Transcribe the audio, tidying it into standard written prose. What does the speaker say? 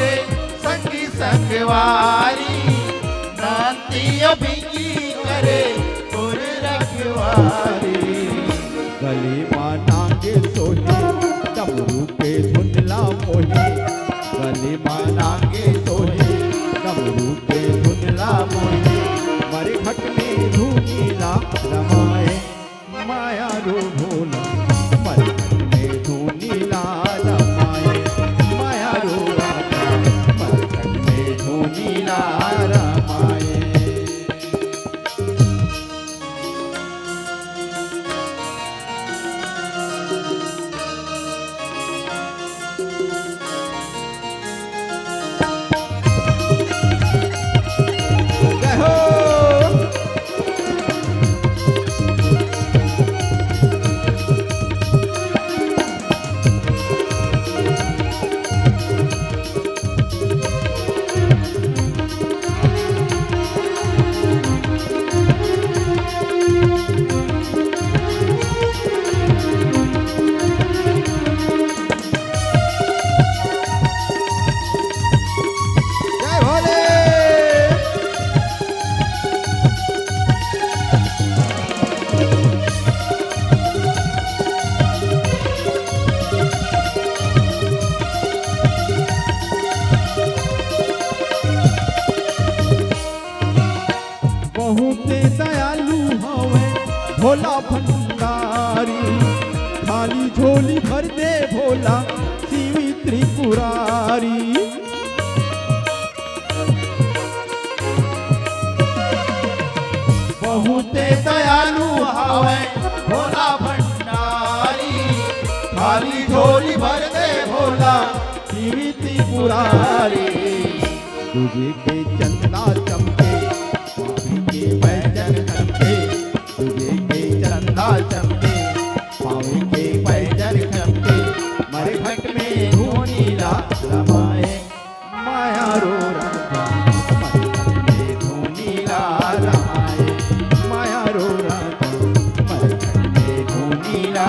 रे संगी संगवारी नाती अभिगी करे तुर रखवारी गली मां नागे सोहे डमरू के धुंधला मोहे गली मां नागे सोहे डमरू के धुंधला मोहे मरे घट में धूनीला रमाए माया रो भोला मरे घट में धूनीला रमाए माया रो राधा मरे घट में धूनीला रमाए जय हो जय भोले बहुते दयालु हवे भोला भंडारी खाली झोली भर दे भोला शिवी त्रिपुरारी बहुते दयालु हवे भोला भंडारी खाली झोली भर दे भोला शिवी त्रिपुरारी तुझे के चंदा चमके पापी के पैजन चमके तुझे के चंदा चमके पापी के पैजन चमके मरे घट में धूनीला रमाए माया रो राधा मरे घट में धूनीला रमाए माया रो राधा मरे घट में धूनीला